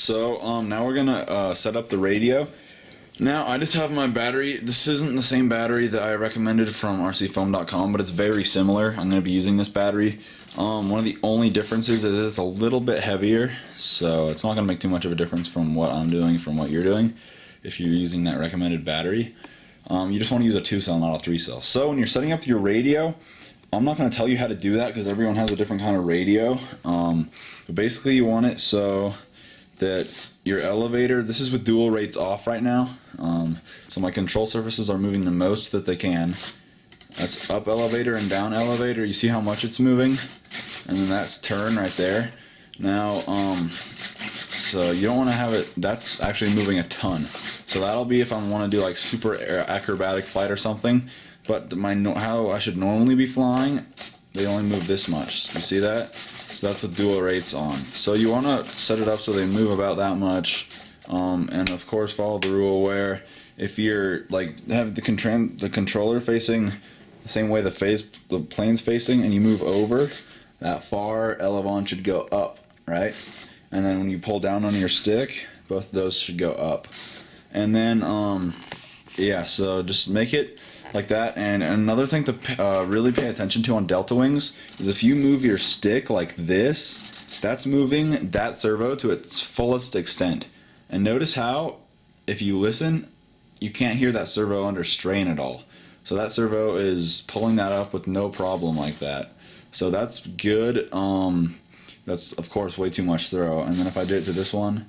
So now we're gonna set up the radio. Now I just have my battery. This isn't the same battery that I recommended from rcfoam.com, but it's very similar. I'm gonna be using this battery. One of the only differences is it's a little bit heavier, so it's not gonna make too much of a difference from what I'm doing from what you're doing if you're using that recommended battery. You just want to use a 2-cell, not a 3-cell. So when you're setting up your radio, I'm not going to tell you how to do that because everyone has a different kind of radio. But basically you want it so that your elevator, this is with dual rates off right now. So my control surfaces are moving the most that they can. That's up elevator and down elevator. You see how much it's moving? And then that's turn right there. Now, so you don't want to have it, that's actually moving a ton. So that'll be if I want to do like super acrobatic flight or something. But how I should normally be flying, they only move this much. You see that? So that's a dual rates on. So you want to set it up so they move about that much. And of course follow the rule where if you're like have the controller facing the same way the plane's facing and you move over that far, elevon should go up, right? And then when you pull down on your stick, both of those should go up. And then yeah, so just make it like that. And another thing to really pay attention to on Delta Wings is if you move your stick like this, that's moving that servo to its fullest extent. And notice how, if you listen, you can't hear that servo under strain at all. So that servo is pulling that up with no problem like that. So that's good. That's of course way too much throw. And then if I did it to this one,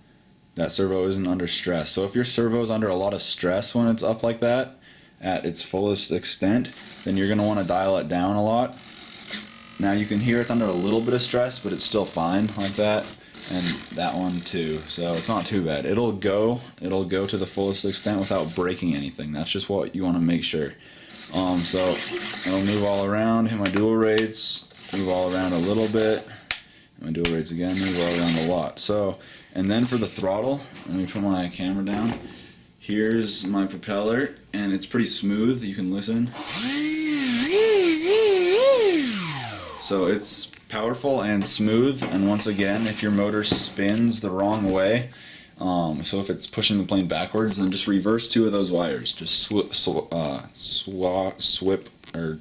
that servo isn't under stress. So if your servo is under a lot of stress when it's up like that at its fullest extent, then you're going to want to dial it down a lot. Now you can hear it's under a little bit of stress, but it's still fine like that. And that one too, so it's not too bad. It'll go to the fullest extent without breaking anything. That's just what you want to make sure. So I'll move all around, hit my dual rates, move all around a little bit, hit my dual rates again, move all around a lot. So, and then for the throttle, let me put my camera down. Here's my propeller, and it's pretty smooth. You can listen. So it's powerful and smooth, and once again, if your motor spins the wrong way, so if it's pushing the plane backwards, then just reverse 2 of those wires. Just swip or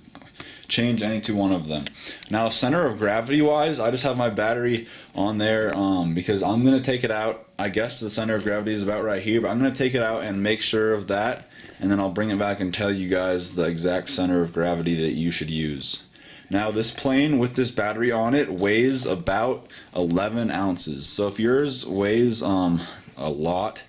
change any to one of them. Now, center of gravity wise, I just have my battery on there because I'm going to take it out. I guess the center of gravity is about right here, but I'm going to take it out and make sure of that, and then I'll bring it back and tell you guys the exact center of gravity that you should use. Now this plane with this battery on it weighs about 11 ounces. So if yours weighs a lot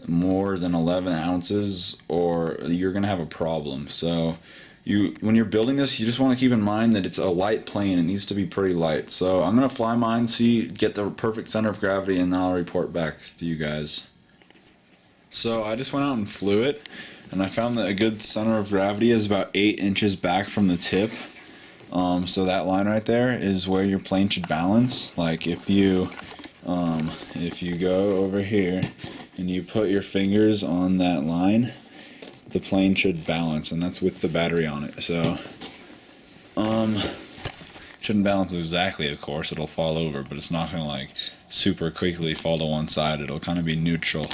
more than 11 ounces, or you're gonna have a problem. So when you're building this, you just want to keep in mind that it's a light plane. It needs to be pretty light. So I'm gonna fly mine, get the perfect center of gravity, and then I'll report back to you guys. So I just went out and flew it, and I found that a good center of gravity is about 8 inches back from the tip. So that line right there is where your plane should balance. Like if you go over here and you put your fingers on that line, the plane should balance, and that's with the battery on it. So shouldn't balance exactly, of course. It'll fall over, but it's not gonna like super quickly fall to one side. It'll kind of be neutral.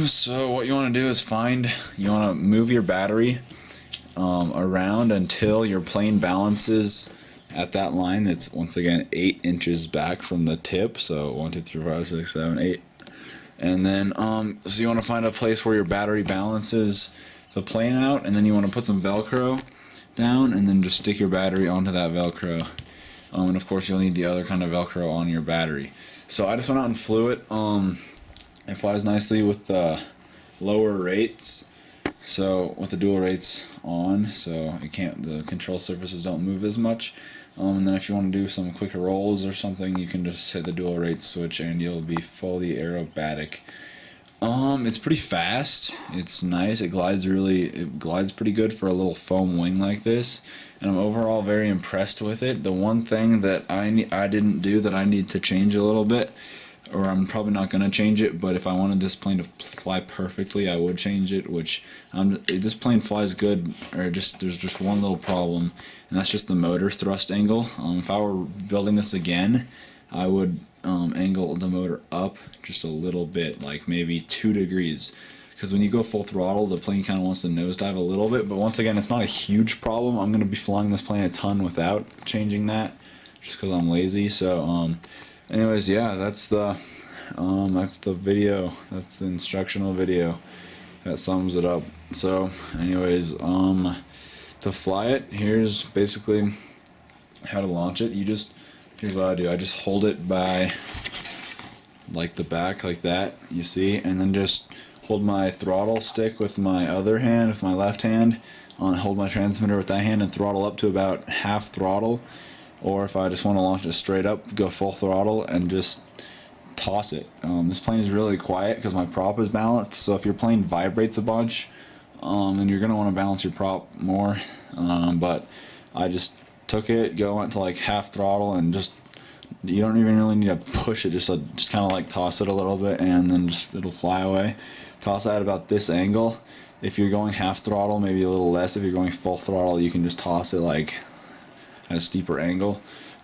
So what you want to do is you want to move your battery around until your plane balances at that line that's once again 8 inches back from the tip. So 1, 2, 3, 4, 5, 6, 7, 8. And then so you want to find a place where your battery balances the plane out, and then you want to put some velcro down and then just stick your battery onto that velcro. And of course you'll need the other kind of velcro on your battery. So I just went out and flew it. It flies nicely with lower rates. So with the dual rates on, so the control surfaces don't move as much. And then if you want to do some quicker rolls or something, you can just hit the dual rate switch and you'll be fully aerobatic. It's pretty fast. It's nice. It glides pretty good for a little foam wing like this. And I'm overall very impressed with it. The one thing that I didn't do that I need to change a little bit, or I'm probably not going to change it, but if I wanted this plane to fly perfectly, I would change it, which this plane flies good, there's just one little problem, and that's just the motor thrust angle. If I were building this again, I would angle the motor up just a little bit, like maybe 2 degrees. Because when you go full throttle, the plane kind of wants to nosedive a little bit, but once again, it's not a huge problem. I'm going to be flying this plane a ton without changing that, just because I'm lazy. So, anyways, yeah, that's the video. That's the instructional video. That sums it up. So, anyways, to fly it, here's basically how to launch it. Here's what I do. I just hold it by like the back, like that, you see, and then just hold my throttle stick with my other hand, with my left hand, hold my transmitter with that hand and throttle up to about half throttle, or if I just want to launch it straight up, go full throttle and just toss it. This plane is really quiet because my prop is balanced, so if your plane vibrates a bunch, then you're going to want to balance your prop more, but I just took it, went to like half throttle, and just, you don't even really need to push it, just kind of like toss it a little bit, and then just it'll fly away. Toss it at about this angle. If you're going half throttle, maybe a little less. If you're going full throttle, you can just toss it like at a steeper angle.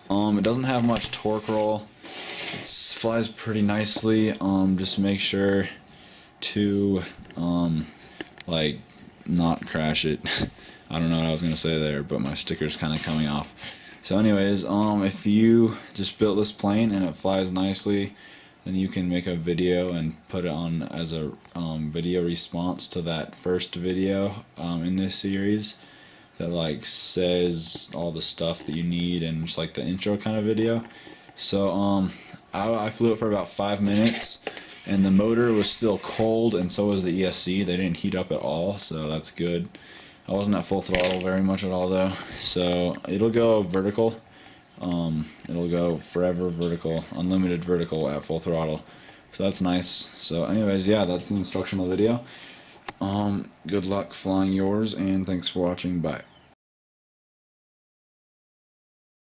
It doesn't have much torque roll. It flies pretty nicely. Just make sure to like not crash it. I don't know what I was gonna say there, but my sticker's kind of coming off. So anyways, if you just built this plane and it flies nicely, then you can make a video and put it on as a video response to that first video in this series that like says all the stuff that you need, and just like the intro kind of video. So I flew it for about 5 minutes, and the motor was still cold, and so was the ESC. They didn't heat up at all, so that's good. I wasn't at full throttle very much at all though. So it'll go vertical. It'll go forever vertical, unlimited vertical at full throttle. So that's nice. So anyways, yeah, that's the instructional video. Good luck flying yours, and thanks for watching. Bye.